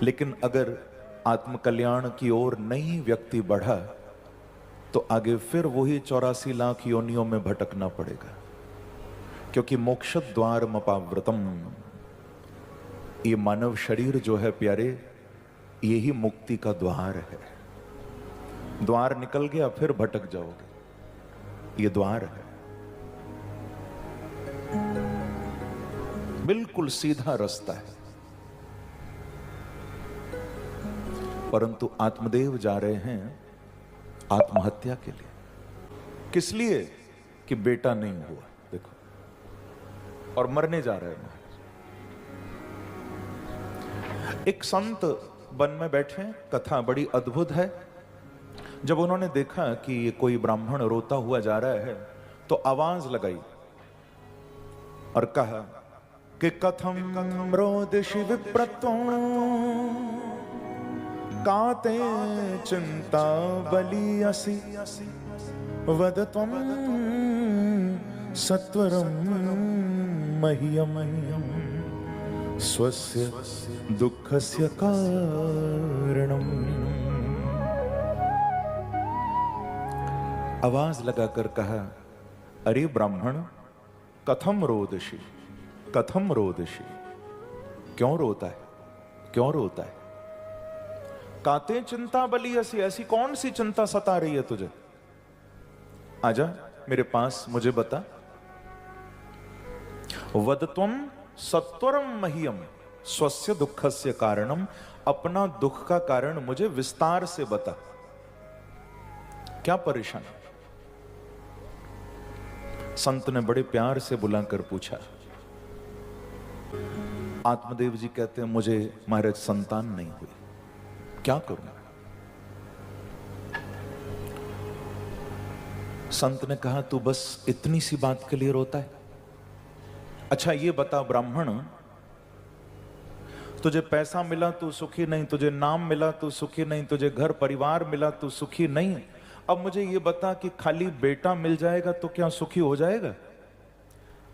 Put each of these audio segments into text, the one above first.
लेकिन अगर आत्मकल्याण की ओर नहीं व्यक्ति बढ़ा तो आगे फिर वही 84 लाख योनियों में भटकना पड़ेगा, क्योंकि मोक्ष द्वार मपाव्रतम, ये मानव शरीर जो है प्यारे, यही मुक्ति का द्वार है। द्वार निकल गया फिर भटक जाओगे, ये द्वार है, बिल्कुल सीधा रास्ता है। परंतु आत्मदेव जा रहे हैं आत्महत्या के लिए। किस लिए? कि बेटा नहीं हुआ, देखो, और मरने जा रहे हैं। एक संत वन में बैठे, कथा बड़ी अद्भुत है। जब उन्होंने देखा कि ये कोई ब्राह्मण रोता हुआ जा रहा है तो आवाज लगाई और कहा कि कथम रोदिषि विप्रत्वं काते चिंता बलियसि वद त्वं सत्वरं मह्यम स्वस्य दुःखस्य कारणम्। आवाज लगाकर कहा, अरे ब्राह्मण, कथम रोदिषि, कथम रोदिषि, क्यों रोता है, क्यों रोता है? काते चिंता बलियसि, ऐसी कौन सी चिंता सता रही है तुझे? आजा मेरे पास, मुझे बता। वद त्वं सत्वरम मह्यम स्वस्य दुःखस्य कारणम, अपना दुख का कारण मुझे विस्तार से बता, क्या परेशानी? संत ने बड़े प्यार से बुलाकर पूछा। आत्मदेव जी कहते हैं, मुझे महाराज संतान नहीं हुई, क्या करूं? संत ने कहा, तू बस इतनी सी बात के लिए रोता है? अच्छा ये बता ब्राह्मण, तुझे पैसा मिला तू सुखी नहीं, तुझे नाम मिला तू सुखी नहीं, तुझे घर परिवार मिला तू सुखी नहीं, अब मुझे ये बता कि खाली बेटा मिल जाएगा तो क्या सुखी हो जाएगा?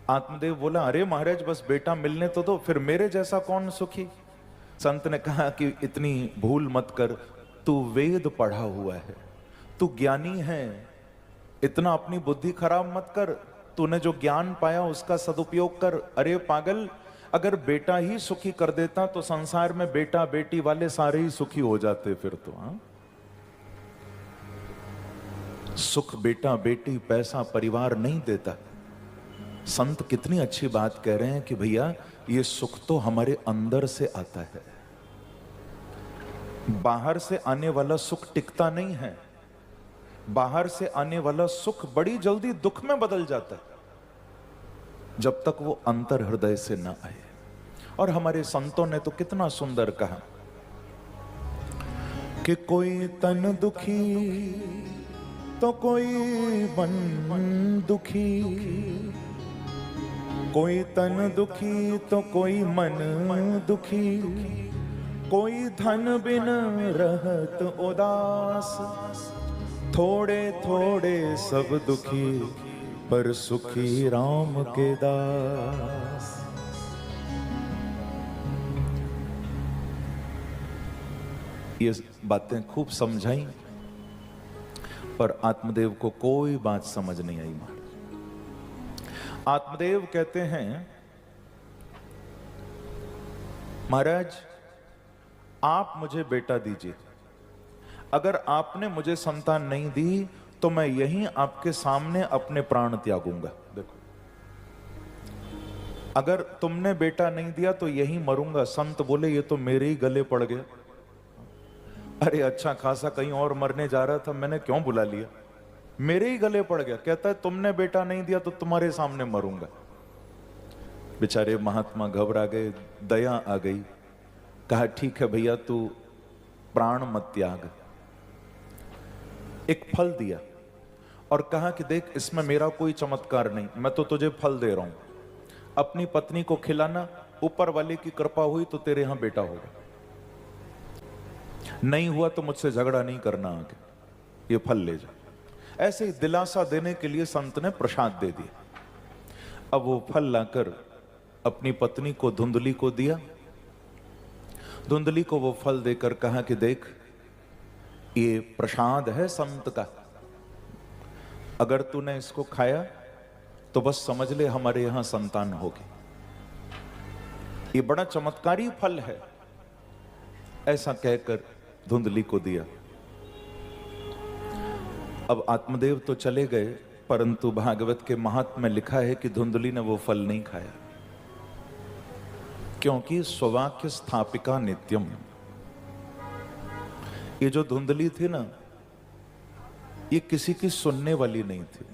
आत्मदेव बोला, अरे महाराज बस बेटा मिलने तो दो, फिर मेरे जैसा कौन सुखी? संत ने कहा कि इतनी भूल मत कर, तू वेद पढ़ा हुआ है, तू ज्ञानी है, इतना अपनी बुद्धि खराब मत कर, तूने जो ज्ञान पाया उसका सदुपयोग कर। अरे पागल, अगर बेटा ही सुखी कर देता तो संसार में बेटा बेटी वाले सारे ही सुखी हो जाते फिर तो। हाँ, सुख बेटा बेटी पैसा परिवार नहीं देता। संत कितनी अच्छी बात कह रहे हैं कि भैया ये सुख तो हमारे अंदर से आता है, बाहर से आने वाला सुख टिकता नहीं है। बाहर से आने वाला सुख बड़ी जल्दी दुख में बदल जाता है जब तक वो अंतर हृदय से ना आए। और हमारे संतों ने तो कितना सुंदर कहा कि कोई तन दुखी तो कोई मन दुखी, कोई तन दुखी तो कोई मन दुखी, कोई धन बिन रहत उदास, थोड़े थोड़े सब दुखी पर सुखी राम के दास। ये बातें खूब समझाई पर आत्मदेव को कोई बात समझ नहीं आई। आत्मदेव कहते हैं, महाराज आप मुझे बेटा दीजिए, अगर आपने मुझे संतान नहीं दी तो मैं यहीं आपके सामने अपने प्राण त्यागूंगा। देखो, अगर तुमने बेटा नहीं दिया तो यहीं मरूंगा। संत बोले, ये तो मेरे ही गले पड़ गया। अरे अच्छा खासा कहीं और मरने जा रहा था, मैंने क्यों बुला लिया? मेरे ही गले पड़ गया। कहता है तुमने बेटा नहीं दिया तो तुम्हारे सामने मरूंगा। बेचारे महात्मा घबरा गए, दया आ गई। कहा ठीक है भैया, तू प्राण मत त्याग। एक फल दिया और कहा कि देख इसमें मेरा कोई चमत्कार नहीं, मैं तो तुझे फल दे रहा हूं, अपनी पत्नी को खिलाना, ऊपर वाले की कृपा हुई तो तेरे यहां बेटा होगा, नहीं हुआ तो मुझसे झगड़ा नहीं करना आगे, ये फल ले जा। ऐसे ही दिलासा देने के लिए संत ने प्रसाद दे दिया। अब वो फल लाकर अपनी पत्नी को, धुंधली को दिया धुंधली को वो फल देकर कहा कि देख, ये प्रसाद है संत का, अगर तूने इसको खाया तो बस समझ ले हमारे यहां संतान होगी। ये बड़ा चमत्कारी फल है, ऐसा कहकर धुंधली को दिया। अब आत्मदेव तो चले गए, परंतु भागवत के महात्म्य में लिखा है कि धुंधली ने वो फल नहीं खाया, क्योंकि स्ववाक्य स्थापिका नित्यम। ये जो धुंधली थी ना, ये किसी की सुनने वाली नहीं थी,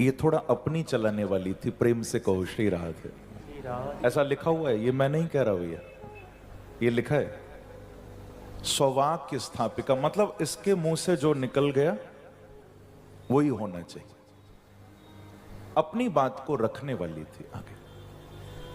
ये थोड़ा अपनी चलाने वाली थी। प्रेम से कहो श्री राधे। ऐसा लिखा हुआ है, ये मैं नहीं कह रहा भैया, ये लिखा है। स्ववाक्य स्थापिका मतलब इसके मुंह से जो निकल गया वही होना चाहिए, अपनी बात को रखने वाली थी आगे।